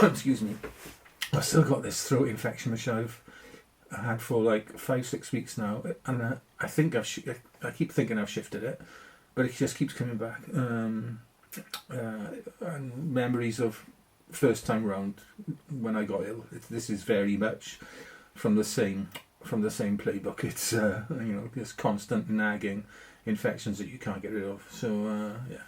Excuse me. I've still got this throat infection which I've had for like 5-6 weeks now, and I think I keep thinking I've shifted it, but it just keeps coming back. And memories of first time round when I got ill. This is very much from the same playbook. It's this constant nagging infections that you can't get rid of. So yeah.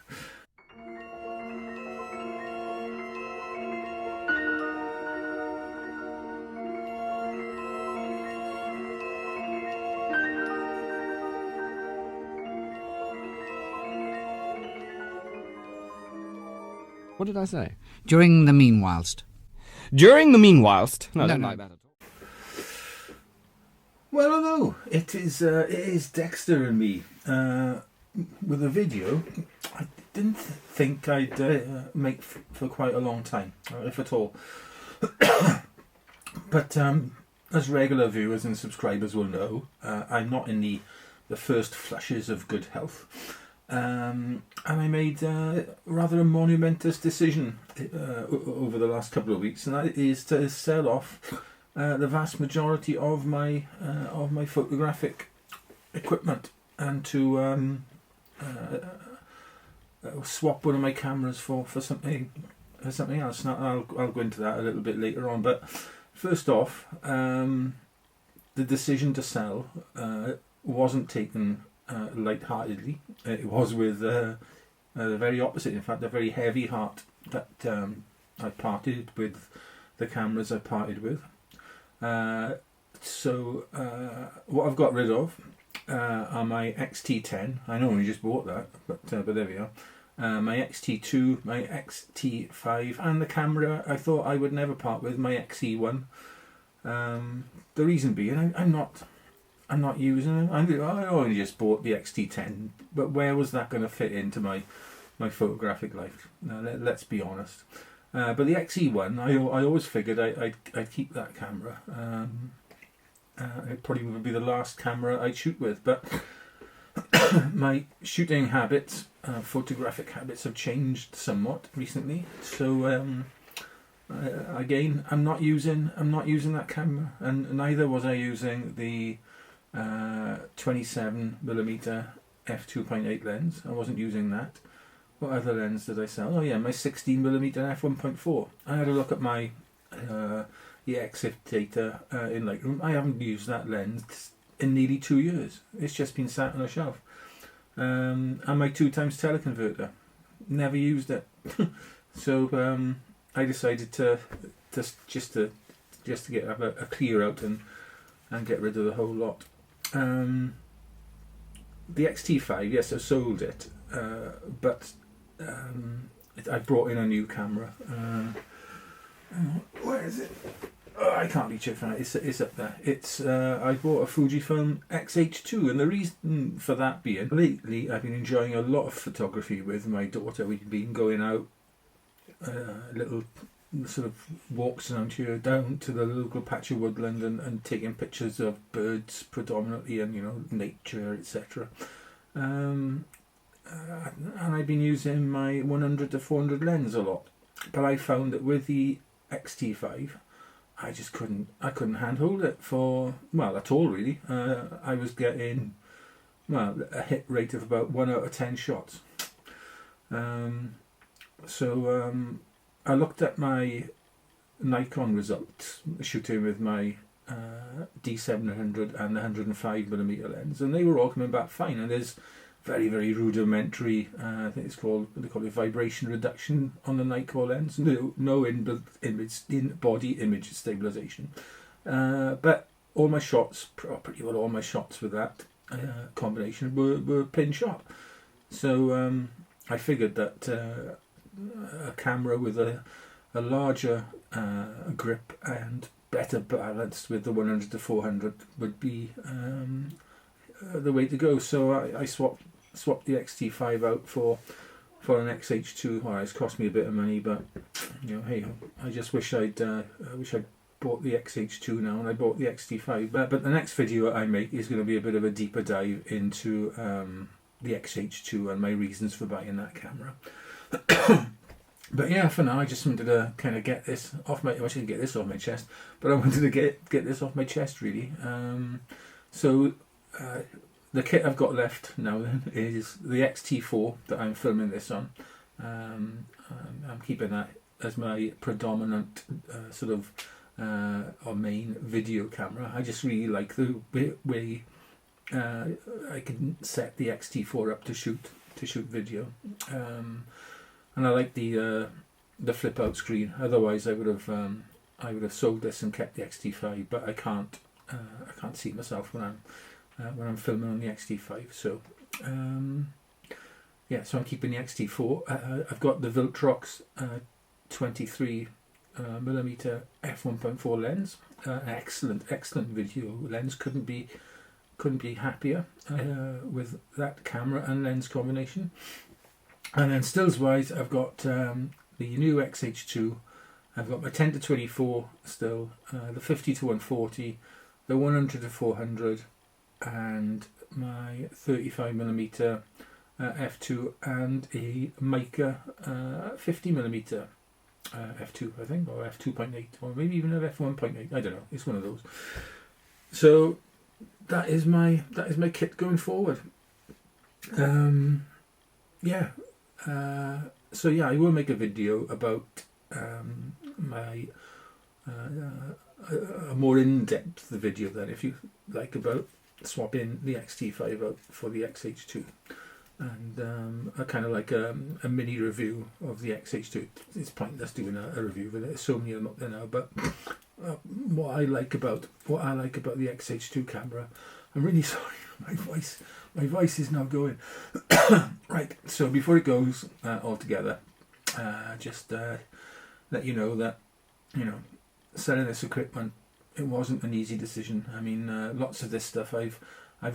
What did I say? During the meanwhilest. During the meanwhilest? No, I don't like that at all. Well, no, it is Dexter and me with a video. I didn't think I'd make for quite a long time, if at all. But as regular viewers and subscribers will know, I'm not in the first flushes of good health. And I made rather a monumentous decision over the last couple of weeks, and that is to sell off the vast majority of my photographic equipment, and to swap one of my cameras for something else. Now I'll go into that a little bit later on. But first off, the decision to sell wasn't taken lightheartedly. It was with the very opposite. In fact, a very heavy heart that I parted with the cameras I parted with. So what I've got rid of are my XT10. I know I just bought that, but there we are. My XT2, my XT5, and the camera I thought I would never part with, my XE1. The reason being, I'm not using it. I only just bought the XT10, but where was that going to fit into my photographic life? Now, let's be honest. But the XE1, I always figured I'd keep that camera. It probably would be the last camera I'd shoot with, but my shooting habits, photographic habits, have changed somewhat recently. So again, I'm not using that camera, and neither was I using the 27mm f2.8 lens. I wasn't using that. What other lens did I sell? Oh yeah, my 16mm f1.4. I had a look at my EXIF data in Lightroom. I haven't used that lens in nearly 2 years. It's just been sat on a shelf. And my 2x teleconverter, never used it. So I decided to have a clear out and get rid of the whole lot. The XT5, yes, I sold it, but I brought in a new camera. Where is it? Oh, I can't reach it from it. It's up there. I bought a Fujifilm X-H2, and the reason for that being, lately I've been enjoying a lot of photography with my daughter. We've been going out little sort of walks around here, down to the local patch of woodland, and taking pictures of birds predominantly, and nature, etc. And I've been using my 100 to 400 lens a lot, but I found that with the XT5 I just couldn't handhold it at all really. I was getting a hit rate of about 1 out of 10 shots. So I looked at my Nikon results shooting with my D700 and the 105mm lens, and they were all coming back fine. And there's very, very rudimentary, I think they call it vibration reduction on the Nikon lens. No in-body image stabilization. But all my shots, pretty well all my shots with that combination were pin shot. So I figured that a camera with a larger grip and better balanced with the 100 to 400 would be the way to go. So I swapped the XT5 out for an XH2. Well, it's cost me a bit of money, but hey, I just wish I'd bought the XH2 now, and I bought the XT5. But the next video I make is going to be a bit of a deeper dive into the XH2 and my reasons for buying that camera. But yeah, for now I just wanted to kind of get this off my. I should get this off my chest, but I wanted to get this off my chest really. So the kit I've got left now then is the XT4 that I'm filming this on. I'm keeping that as my predominant sort of or main video camera. I just really like the way I can set the XT4 up to shoot video, and I like the flip out screen. Otherwise, I would have sold this and kept the XT5, but I can't see myself when I'm filming on the XT5. So yeah, so I'm keeping the XT4. I've got the Viltrox 23 millimeter f1.4 lens. Excellent video lens. Couldn't be happier with that camera and lens combination. And then stills wise, I've got the new XH2. I've got my 10 to 24 still, the 50 to 140, the 100 to 400, and my 35 millimeter f2 and a Mica 50 millimeter f2, I think, or f2.8, or maybe even an f1.8. I don't know. It's one of those. So that is my kit going forward. Yeah. So yeah, I will make a video about my a more in-depth video then, if you like, about swapping the XT5 out for the XH2, and a kind of like a mini review of the XH2. It's pointless doing a review of it. There's so many of them up there now, but what I like about the XH2 camera. I'm really sorry, my voice is now going. Right, so before it goes altogether, just let you know that, selling this equipment, it wasn't an easy decision. I mean, lots of this stuff I've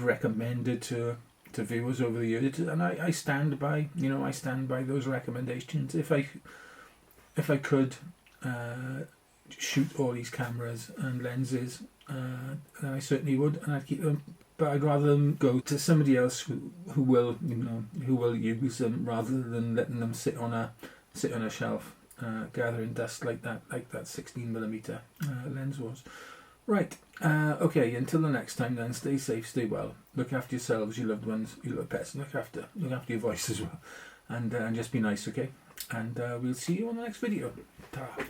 recommended to viewers over the years, and I stand by those recommendations. If I could shoot all these cameras and lenses, then I certainly would, and I'd keep them. But I'd rather them go to somebody else who will use them, rather than letting them sit on a shelf gathering dust like that 16mm lens was. Right. Okay. Until the next time, then. Stay safe. Stay well. Look after yourselves, your loved ones, your little pets. Look after your voice as well, and just be nice. Okay. And we'll see you on the next video. Ta-ra.